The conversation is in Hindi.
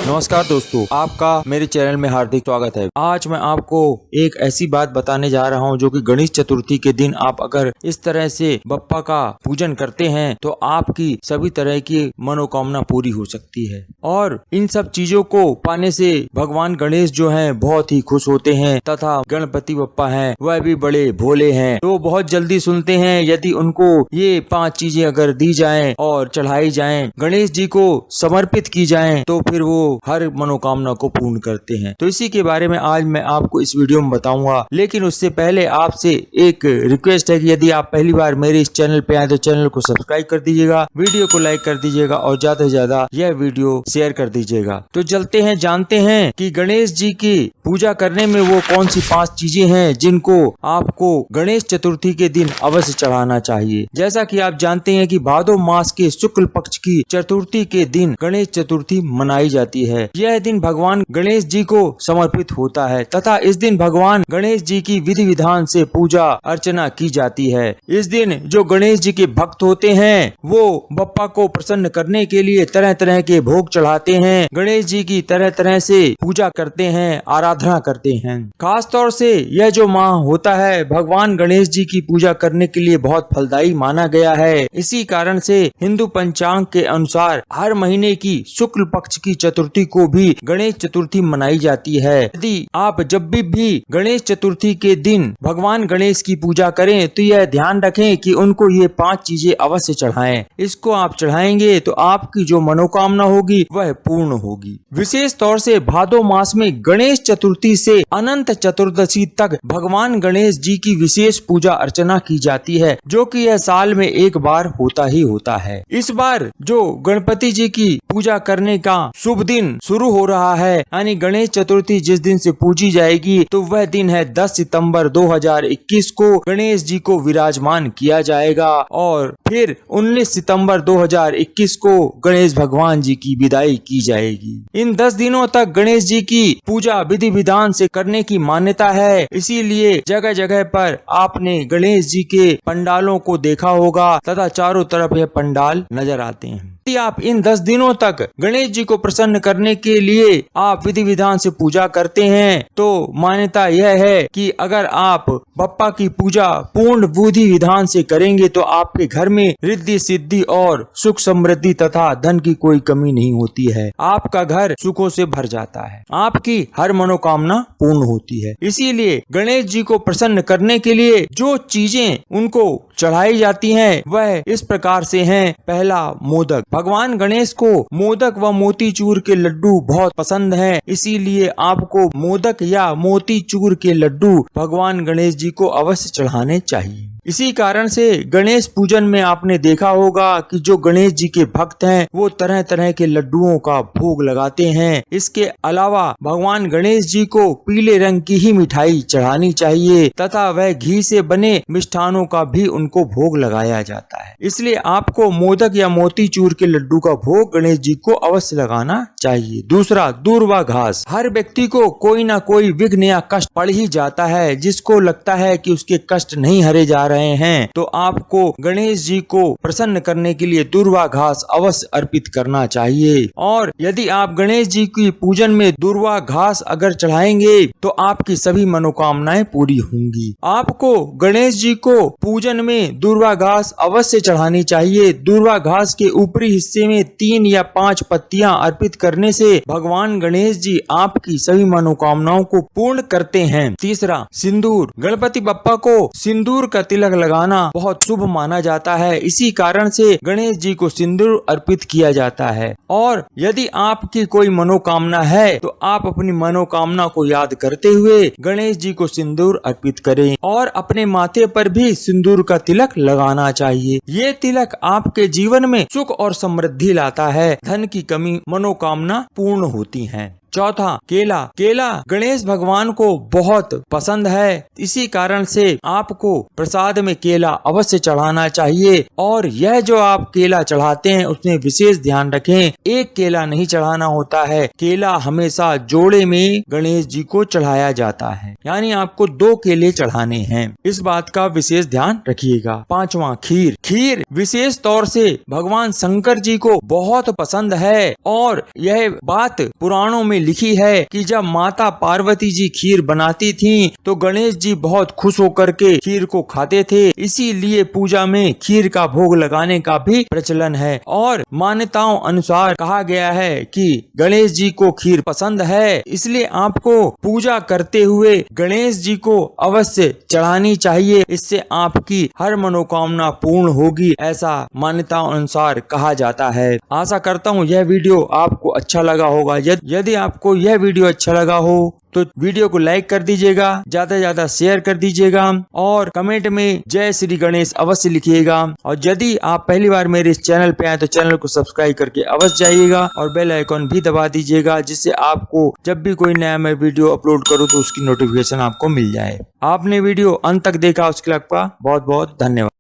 नमस्कार दोस्तों, आपका मेरे चैनल में हार्दिक स्वागत है। आज मैं आपको एक ऐसी बात बताने जा रहा हूं जो कि गणेश चतुर्थी के दिन आप अगर इस तरह से बप्पा का पूजन करते हैं तो आपकी सभी तरह की मनोकामना पूरी हो सकती है। और इन सब चीजों को पाने से भगवान गणेश जो हैं बहुत ही खुश होते हैं तथा गणपति बप्पा हैं वह भी बड़े भोले हैं, तो बहुत जल्दी सुनते हैं। यदि उनको ये 5 चीजें अगर दी जाएं और चढ़ाई जाएं, गणेश जी को समर्पित की जाएं, तो फिर वो हर मनोकामना को पूर्ण करते हैं। तो इसी के बारे में आज मैं आपको इस वीडियो में बताऊंगा। लेकिन उससे पहले आपसे एक रिक्वेस्ट है कि यदि आप पहली बार मेरे इस चैनल पे आए तो चैनल को सब्सक्राइब कर दीजिएगा, वीडियो को लाइक कर दीजिएगा और ज्यादा से ज्यादा यह वीडियो शेयर कर दीजिएगा। तो चलते हैं, जानते हैं कि गणेश जी की पूजा करने में वो कौन सी 5 चीजें हैं जिनको आपको गणेश चतुर्थी के दिन अवश्य चढ़ाना चाहिए। जैसा कि आप जानते हैं कि भादो मास के शुक्ल पक्ष की चतुर्थी के दिन गणेश चतुर्थी मनाई जाती है। यह दिन भगवान गणेश जी को समर्पित होता है तथा इस दिन भगवान गणेश जी की विधि विधान से पूजा अर्चना की जाती है। इस दिन जो गणेश जी के भक्त होते हैं वो बप्पा को प्रसन्न करने के लिए तरह तरह के भोग चढ़ाते हैं, गणेश जी की तरह तरह से पूजा करते हैं, आराधना करते हैं। खास तौर से यह जो माह होता है भगवान गणेश जी की पूजा करने के लिए बहुत फलदायी माना गया है। इसी कारण से हिंदू पंचांग के अनुसार हर महीने की शुक्ल पक्ष की चतुर्थी को भी गणेश चतुर्थी मनाई जाती है। यदि आप जब भी गणेश चतुर्थी के दिन भगवान गणेश की पूजा करें तो यह ध्यान रखें कि उनको ये 5 चीजें अवश्य चढ़ाएं। इसको आप चढ़ाएंगे तो आपकी जो मनोकामना होगी वह पूर्ण होगी। विशेष तौर से भादो मास में गणेश चतुर्थी से अनंत चतुर्दशी तक भगवान गणेश जी की विशेष पूजा अर्चना की जाती है, जो कि यह साल में एक बार होता ही होता है। इस बार जो गणपति जी की पूजा करने का शुभ दिन शुरू हो रहा है, यानी गणेश चतुर्थी जिस दिन से पूजी जाएगी तो वह दिन है 10 सितंबर 2021 को गणेश जी को विराजमान किया जाएगा और फिर 19 सितंबर 2021 को गणेश भगवान जी की विदाई की जाएगी। इन 10 दिनों तक गणेश जी की पूजा विधि विधान से करने की मान्यता है, इसीलिए जगह जगह पर आपने गणेश जी के पंडालों को देखा होगा तथा चारों तरफ यह पंडाल नजर आते हैं। यदि आप इन 10 दिनों तक गणेश जी को प्रसन्न करने के लिए आप विधि विधान से पूजा करते हैं तो मान्यता यह है कि अगर आप बप्पा की पूजा पूर्ण विधि विधान से करेंगे तो आपके घर में रिद्धि सिद्धि और सुख समृद्धि तथा धन की कोई कमी नहीं होती है। आपका घर सुखों से भर जाता है, आपकी हर मनोकामना पूर्ण होती है। इसीलिए गणेश जी को प्रसन्न करने के लिए जो चीजें उनको चढ़ाई जाती हैं वह इस प्रकार से हैं। पहला, मोदक। भगवान गणेश को मोदक व मोतीचूर के लड्डू बहुत पसंद हैं, इसीलिए आपको मोदक या मोतीचूर के लड्डू भगवान गणेश जी को अवश्य चढ़ाने चाहिए। इसी कारण से गणेश पूजन में आपने देखा होगा कि जो गणेश जी के भक्त हैं वो तरह तरह के लड्डुओं का भोग लगाते हैं। इसके अलावा भगवान गणेश जी को पीले रंग की ही मिठाई चढ़ानी चाहिए तथा वह घी से बने मिष्ठानों का भी उनको भोग लगाया जाता है। इसलिए आपको मोदक या मोतीचूर के लड्डू का भोग गणेश जी को अवश्य लगाना चाहिए। दूसरा, दूर्वा घास। हर व्यक्ति को कोई ना कोई विघ्न या कष्ट पड़ ही जाता है, जिसको लगता है कि उसके कष्ट नहीं हरे जा रहे हैं तो आपको गणेश जी को प्रसन्न करने के लिए दूर्वा घास अवश्य अर्पित करना चाहिए। और यदि आप गणेश जी की पूजन में दूर्वा घास अगर चढ़ाएंगे तो आपकी सभी मनोकामनाएं पूरी होंगी। आपको गणेश जी को पूजन में दूर्वा घास अवश्य चढ़ानी चाहिए। दूर्वा घास के ऊपरी हिस्से में 3 या 5 पत्तियां अर्पित करने से भगवान गणेश जी आपकी सभी मनोकामनाओं को पूर्ण करते हैं। तीसरा, सिंदूर। गणपति बप्पा को सिंदूर का तिलक लगाना बहुत शुभ माना जाता है, इसी कारण से गणेश जी को सिंदूर अर्पित किया जाता है। और यदि आपकी कोई मनोकामना है तो आप अपनी मनोकामना को याद करते हुए गणेश जी को सिंदूर अर्पित करें और अपने माथे पर भी सिंदूर का तिलक लगाना चाहिए। ये तिलक आपके जीवन में सुख और समृद्धि लाता है, धन की कमी मनोकामना पूर्ण होती है। चौथा, केला। केला गणेश भगवान को बहुत पसंद है, इसी कारण से आपको प्रसाद में केला अवश्य चढ़ाना चाहिए। और यह जो आप केला चढ़ाते हैं उसमें विशेष ध्यान रखें, एक केला नहीं चढ़ाना होता है, केला हमेशा जोड़े में गणेश जी को चढ़ाया जाता है, यानी आपको 2 केले चढ़ाने हैं, इस बात का विशेष ध्यान रखिएगा। पांचवा, खीर। खीर विशेष तौर से भगवान शंकर जी को बहुत पसंद है और यह बात पुराणों में लिखी है कि जब माता पार्वती जी खीर बनाती थीं तो गणेश जी बहुत खुश होकर के खीर को खाते थे, इसीलिए पूजा में खीर का भोग लगाने का भी प्रचलन है। और मान्यताओं अनुसार कहा गया है कि गणेश जी को खीर पसंद है, इसलिए आपको पूजा करते हुए गणेश जी को अवश्य चढ़ानी चाहिए, इससे आपकी हर मनोकामना पूर्ण होगी, ऐसा मान्यताओं अनुसार कहा जाता है। आशा करता हूँ यह वीडियो आपको अच्छा लगा होगा। यदि आपको यह वीडियो अच्छा लगा हो तो वीडियो को लाइक कर दीजिएगा, ज्यादा से ज्यादा शेयर कर दीजिएगा और कमेंट में जय श्री गणेश अवश्य लिखिएगा। और यदि आप पहली बार मेरे इस चैनल पे आए तो चैनल को सब्सक्राइब करके अवश्य जाइएगा और बेल आइकॉन भी दबा दीजिएगा, जिससे आपको जब भी कोई नया मैं वीडियो अपलोड करूँ तो उसकी नोटिफिकेशन आपको मिल जाए। आपने वीडियो अंत तक देखा उसके लिए आपका बहुत बहुत धन्यवाद।